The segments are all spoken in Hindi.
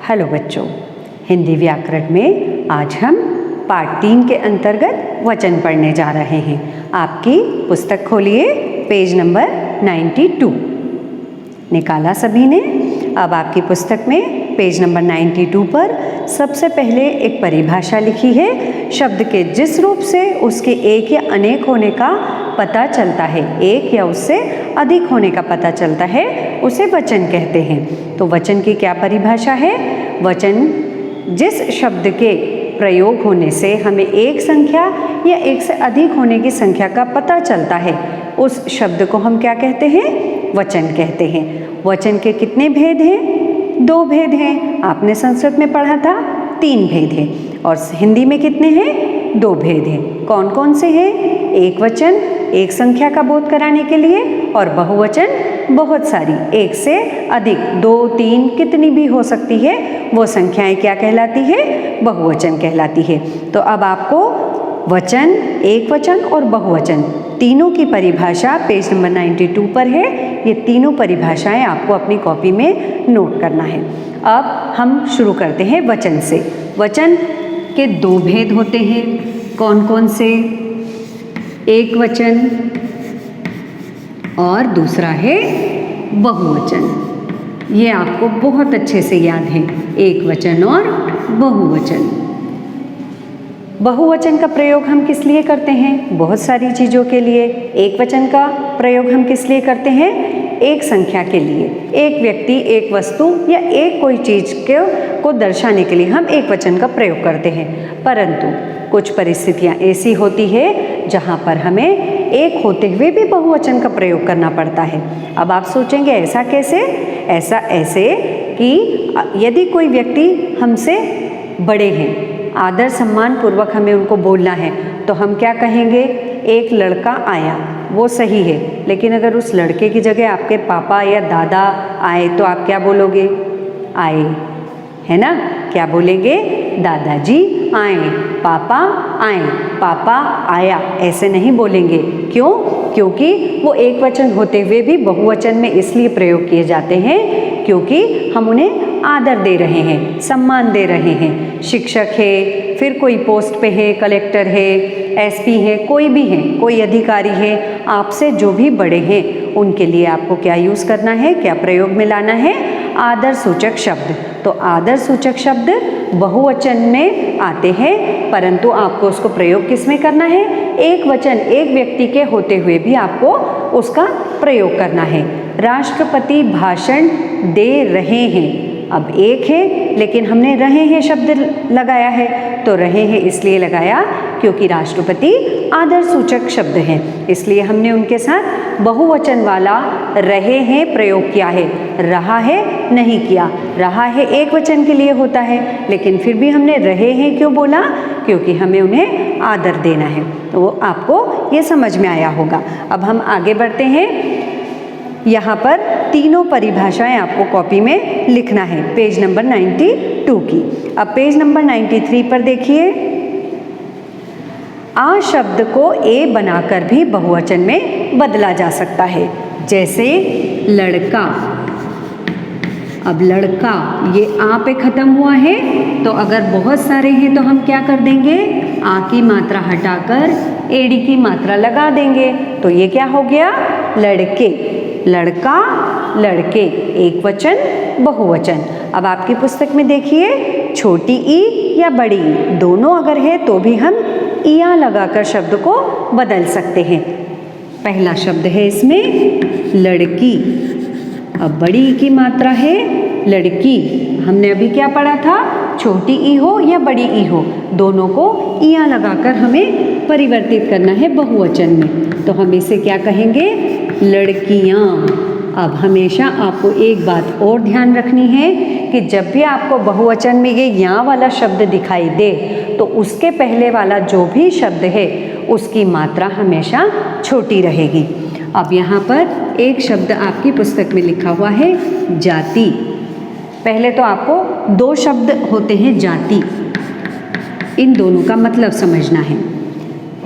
हेलो बच्चों, हिंदी व्याकरण में आज हम पाठ 3 के अंतर्गत वचन पढ़ने जा रहे हैं। आपकी पुस्तक खोलिए, पेज नंबर 92 निकाला सभी ने। अब आपकी पुस्तक में पेज नंबर 92 पर सबसे पहले एक परिभाषा लिखी है। शब्द के जिस रूप से उसके एक या अनेक होने का पता चलता है, एक या उससे अधिक होने का पता चलता है, उसे वचन कहते हैं। तो वचन की क्या परिभाषा है? वचन जिस शब्द के प्रयोग होने से हमें एक संख्या या एक से अधिक होने की संख्या का पता चलता है, उस शब्द को हम क्या कहते हैं? वचन कहते हैं। वचन के कितने भेद हैं? 2 भेद हैं। आपने संस्कृत में पढ़ा था 3 भेद हैं, और हिंदी में कितने हैं? 2 भेद हैं। कौन कौन से हैं? एक वचन एक संख्या का बोध कराने के लिए, और बहुवचन बहुत सारी, एक से अधिक, 2, 3 कितनी भी हो सकती है, वो संख्याएं क्या कहलाती है? बहुवचन कहलाती है। तो अब आपको वचन, एक वचन और बहुवचन तीनों की परिभाषा पेज नंबर 92 पर है। ये तीनों परिभाषाएं आपको अपनी कॉपी में नोट करना है। अब हम शुरू करते हैं वचन से। वचन के 2 भेद होते हैं। कौन कौन से? एक वचन और दूसरा है बहुवचन। ये आपको बहुत अच्छे से याद है, एक वचन और बहुवचन। बहुवचन का प्रयोग हम किस लिए करते हैं? बहुत सारी चीज़ों के लिए। एक वचन का प्रयोग हम किस लिए करते हैं? एक संख्या के लिए, एक व्यक्ति, एक वस्तु या एक कोई चीज़ को दर्शाने के लिए हम एक वचन का प्रयोग करते हैं। परंतु कुछ परिस्थितियाँ ऐसी होती है जहाँ पर हमें एक होते हुए भी बहुवचन का प्रयोग करना पड़ता है। अब आप सोचेंगे ऐसा कैसे? ऐसा ऐसे कि यदि कोई व्यक्ति हमसे बड़े हैं, आदर सम्मान पूर्वक हमें उनको बोलना है, तो हम क्या कहेंगे? एक लड़का आया, वो सही है, लेकिन अगर उस लड़के की जगह आपके पापा या दादा आए तो आप क्या बोलोगे? आए, है ना? क्या बोलेंगे? दादाजी आए, पापा आए, पापा आया, ऐसे नहीं बोलेंगे। क्यों? क्योंकि वो एक वचन होते हुए भी बहुवचन में इसलिए प्रयोग किए जाते हैं क्योंकि हम उन्हें आदर दे रहे हैं, सम्मान दे रहे हैं। शिक्षक है, फिर कोई पोस्ट पे है, कलेक्टर है, एसपी है, कोई भी है, कोई अधिकारी है, आपसे जो भी बड़े हैं, उनके लिए आपको क्या यूज़ करना है, क्या प्रयोग में लाना है? आदर सूचक शब्द। तो आदर सूचक शब्द बहुवचन में आते हैं, परंतु आपको उसको प्रयोग किस में करना है? एक वचन, एक व्यक्ति के होते हुए भी आपको उसका प्रयोग करना है। राष्ट्रपति भाषण दे रहे हैं। अब एक है, लेकिन हमने रहे हैं शब्द लगाया है, तो रहे हैं इसलिए लगाया क्योंकि राष्ट्रपति आदर सूचक शब्द हैं, इसलिए हमने उनके साथ बहुवचन वाला रहे हैं प्रयोग किया है। रहा है नहीं किया। रहा है एक वचन के लिए होता है, लेकिन फिर भी हमने रहे हैं क्यों बोला? क्योंकि हमें उन्हें आदर देना है। तो वो आपको ये समझ में आया होगा। अब हम आगे बढ़ते हैं। यहाँ पर तीनों परिभाषाएं आपको कॉपी में लिखना है, पेज नंबर 92 की। अब पेज नंबर 93 पर देखिए। आ शब्द को ए बनाकर भी बहुवचन में बदला जा सकता है, जैसे लड़का। अब लड़का, ये आ पे खत्म हुआ है, तो अगर बहुत सारे हैं तो हम क्या कर देंगे? आ की मात्रा हटाकर एडी की मात्रा लगा देंगे, तो ये क्या हो गया? लड़के। लड़का, लड़के, एक वचन, बहुवचन। अब आपकी पुस्तक में देखिए, छोटी ई या बड़ी ई दोनों अगर है तो भी हम इया लगाकर शब्द को बदल सकते हैं। पहला शब्द है इसमें लड़की। अब बड़ी ई की मात्रा है लड़की। हमने अभी क्या पढ़ा था? छोटी ई हो या बड़ी ई हो, दोनों को इया लगाकर हमें परिवर्तित करना है बहुवचन में। तो हम इसे क्या कहेंगे? लड़कियाँ। अब हमेशा आपको एक बात और ध्यान रखनी है कि जब भी आपको बहुवचन में ये यहाँ वाला शब्द दिखाई दे, तो उसके पहले वाला जो भी शब्द है उसकी मात्रा हमेशा छोटी रहेगी। अब यहाँ पर एक शब्द आपकी पुस्तक में लिखा हुआ है जाति। पहले तो आपको 2 शब्द होते हैं जाति, इन दोनों का मतलब समझना है।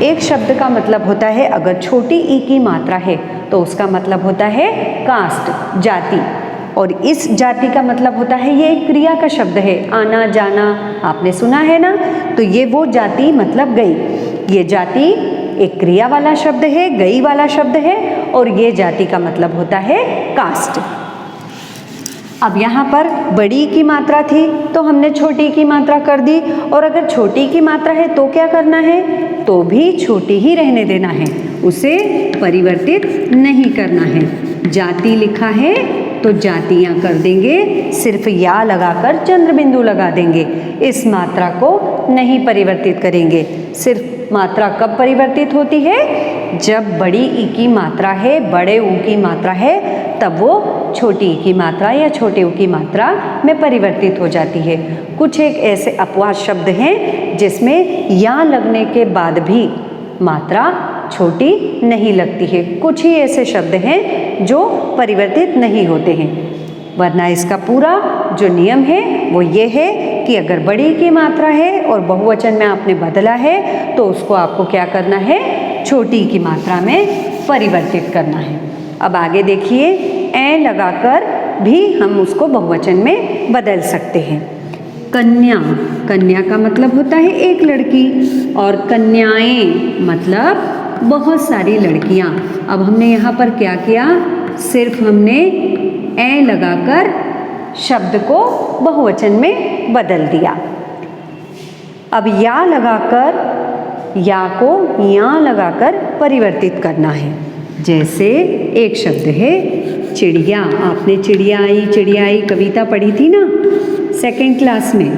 एक शब्द का मतलब होता है, अगर छोटी ई की मात्रा है तो उसका मतलब होता है कास्ट, जाति। और इस जाति का मतलब होता है, ये एक क्रिया का शब्द है, आना जाना, आपने सुना है ना। तो ये वो जाति मतलब गई। ये जाति एक क्रिया वाला शब्द है, गई वाला शब्द है, और ये जाति का मतलब होता है कास्ट। अब यहाँ पर बड़ी की मात्रा थी तो हमने छोटी की मात्रा कर दी, और अगर छोटी की मात्रा है तो क्या करना है, तो भी छोटी ही रहने देना है, उसे परिवर्तित नहीं करना है। जाति लिखा है तो जातियाँ कर देंगे, सिर्फ या लगाकर चंद्र बिंदु लगा देंगे, इस मात्रा को नहीं परिवर्तित करेंगे। सिर्फ मात्रा कब परिवर्तित होती है, जब बड़ी ई की मात्रा है, बड़े ऊ की मात्रा है, तब वो छोटी ई की मात्रा या छोटे ऊ की मात्रा में परिवर्तित हो जाती है। कुछ एक ऐसे अपवाद शब्द हैं जिसमें या लगने के बाद भी मात्रा छोटी नहीं लगती है। कुछ ही ऐसे शब्द हैं जो परिवर्तित नहीं होते हैं, वरना इसका पूरा जो नियम है वो ये है कि अगर बड़ी की मात्रा है और बहुवचन में आपने बदला है तो उसको आपको क्या करना है, छोटी की मात्रा में परिवर्तित करना है। अब आगे देखिए, ए लगाकर भी हम उसको बहुवचन में बदल सकते हैं। कन्या, कन्या का मतलब होता है एक लड़की, और कन्याएं मतलब बहुत सारी लड़कियां। अब हमने यहाँ पर क्या किया, सिर्फ हमने ए लगाकर शब्द को बहुवचन में बदल दिया। अब या लगाकर, या को या लगाकर परिवर्तित करना है। जैसे एक शब्द है चिड़िया, आपने चिड़िया आई कविता पढ़ी थी ना सेकंड क्लास में,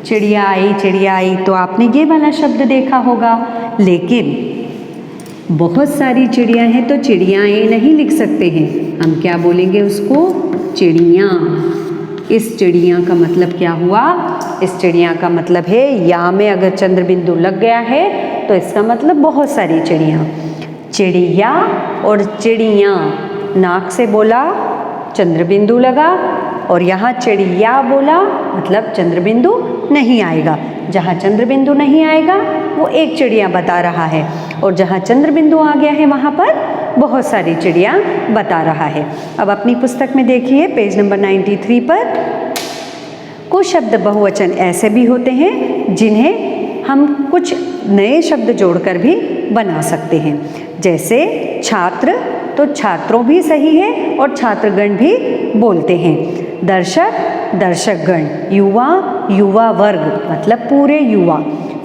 चिड़िया आई, तो आपने ये वाला शब्द देखा होगा। लेकिन बहुत सारी चिड़िया हैं तो चिड़ियाएँ नहीं लिख सकते हैं, हम क्या बोलेंगे उसको, चिड़िया। इस चिड़िया का मतलब क्या हुआ, इस चिड़िया का मतलब है या में अगर चंद्र बिंदु लग गया है तो इसका मतलब बहुत सारी चिड़िया। चिड़िया और चिड़िया, नाक से बोला चंद्र बिंदु लगा, और यहाँ चिड़िया बोला मतलब चंद्र बिंदु नहीं आएगा। जहाँ चंद्र बिंदु नहीं आएगा वो एक चिड़िया बता रहा है, और जहाँ चंद्र बिंदु आ गया है वहाँ पर बहुत सारी चिड़िया बता रहा है। अब अपनी पुस्तक में देखिए पेज नंबर 93 पर, कुछ शब्द बहुवचन ऐसे भी होते हैं जिन्हें हम कुछ नए शब्द जोड़कर भी बना सकते हैं। जैसे छात्र, तो छात्रों भी सही है और छात्रगण भी बोलते हैं। दर्शक, दर्शकगण। युवा, युवा वर्ग मतलब पूरे युवा।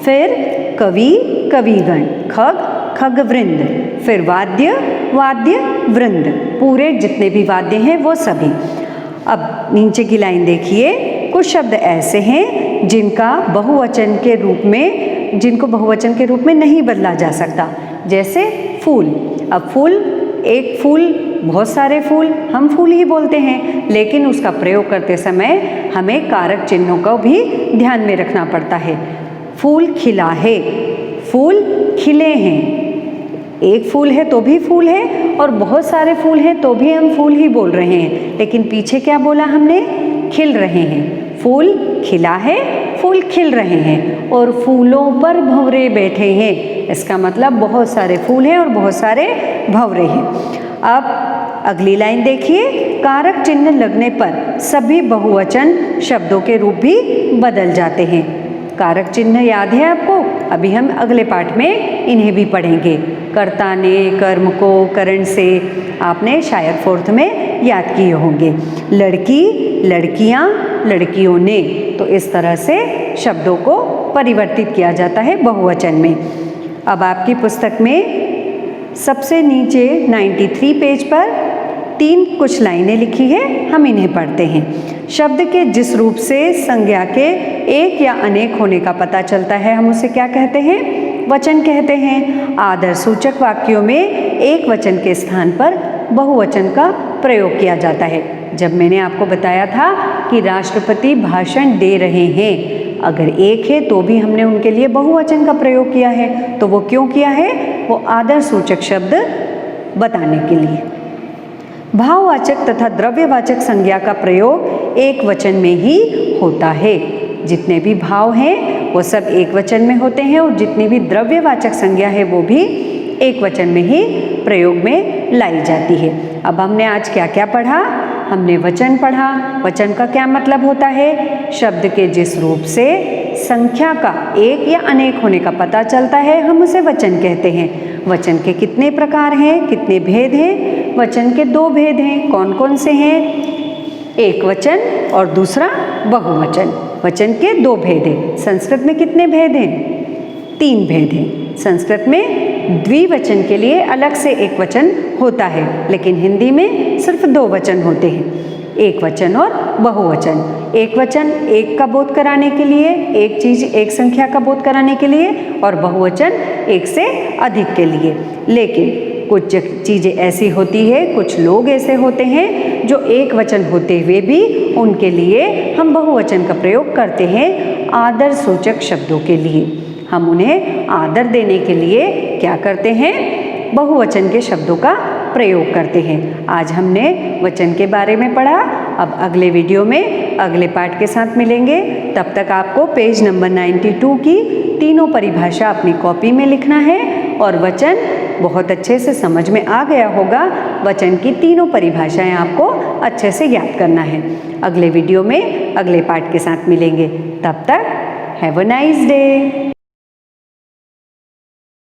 फिर कवि, कविगण। खग, खगवृंद। फिर वाद्य, वाद्य वृंद, पूरे जितने भी वाद्य हैं वो सभी। अब नीचे की लाइन देखिए, कुछ शब्द ऐसे हैं जिनको बहुवचन के रूप में नहीं बदला जा सकता। जैसे फूल। अब फूल, एक फूल, बहुत सारे फूल, हम फूल ही बोलते हैं, लेकिन उसका प्रयोग करते समय हमें कारक चिन्हों को भी ध्यान में रखना पड़ता है। फूल खिला है, फूल खिले हैं। एक फूल है तो भी फूल है, और बहुत सारे फूल हैं तो भी हम फूल ही बोल रहे हैं, लेकिन पीछे क्या बोला हमने, खिल रहे हैं। फूल खिला है, फूल खिल रहे हैं, और फूलों पर भंवरे बैठे हैं, इसका मतलब बहुत सारे फूल हैं और बहुत सारे भंवरे हैं। अब अगली लाइन देखिए, कारक चिन्ह लगने पर सभी बहुवचन शब्दों के रूप भी बदल जाते हैं। कारक चिन्ह याद है आपको, अभी हम अगले पाठ में इन्हें भी पढ़ेंगे। कर्ता ने, कर्म को, करण से, आपने शायद 4th में याद किए होंगे। लड़की, लड़कियां, लड़कियों ने, तो इस तरह से शब्दों को परिवर्तित किया जाता है बहुवचन में। अब आपकी पुस्तक में सबसे नीचे 93 पेज पर 3 कुछ लाइनें लिखी है, हम इन्हें पढ़ते हैं। शब्द के जिस रूप से संज्ञा के एक या अनेक होने का पता चलता है, हम उसे क्या कहते हैं, वचन कहते हैं। आदर सूचक वाक्यों में एक वचन के स्थान पर बहुवचन का प्रयोग किया जाता है। जब मैंने आपको बताया था कि राष्ट्रपति भाषण दे रहे हैं, अगर एक है तो भी हमने उनके लिए बहुवचन का प्रयोग किया है, तो वो क्यों किया है, वो आदर सूचक शब्द बताने के लिए। भाववाचक तथा द्रव्यवाचक संज्ञा का प्रयोग एक वचन में ही होता है। जितने भी भाव हैं वो सब एक वचन में होते हैं, और जितनी भी द्रव्यवाचक संज्ञा है वो भी एक वचन में ही प्रयोग में लाई जाती है। अब हमने आज क्या क्या पढ़ा, हमने वचन पढ़ा। वचन का क्या मतलब होता है? शब्द के जिस रूप से संख्या का एक या अनेक होने का पता चलता है, हम उसे वचन कहते हैं। वचन के कितने प्रकार हैं, कितने भेद हैं? वचन के 2 भेद हैं। कौन कौन से हैं? एक वचन और दूसरा बहुवचन। वचन के 2 भेद हैं। संस्कृत में कितने भेद हैं? 3 भेद हैं। संस्कृत में द्विवचन के लिए अलग से एक वचन होता है, लेकिन हिंदी में सिर्फ 2 वचन होते हैं, एक वचन और बहुवचन। एक वचन एक का बोध कराने के लिए, एक चीज एक संख्या का बोध कराने के लिए, और बहुवचन एक से अधिक के लिए। लेकिन कुछ चीज़ें ऐसी होती है, कुछ लोग ऐसे होते हैं जो एक वचन होते हुए भी उनके लिए हम बहुवचन का प्रयोग करते हैं आदर सूचक शब्दों के लिए। हम उन्हें आदर देने के लिए क्या करते हैं? बहुवचन के शब्दों का प्रयोग करते हैं। आज हमने वचन के बारे में पढ़ा। अब अगले वीडियो में अगले पाठ के साथ मिलेंगे। तब तक आपको पेज नंबर 92 की तीनों परिभाषा अपनी कॉपी में लिखना है और वचन बहुत अच्छे से समझ में आ गया होगा। वचन की तीनों परिभाषाएं आपको अच्छे से याद करना है। अगले वीडियो में अगले पाठ के साथ मिलेंगे। तब तक हैव अ नाइस डे।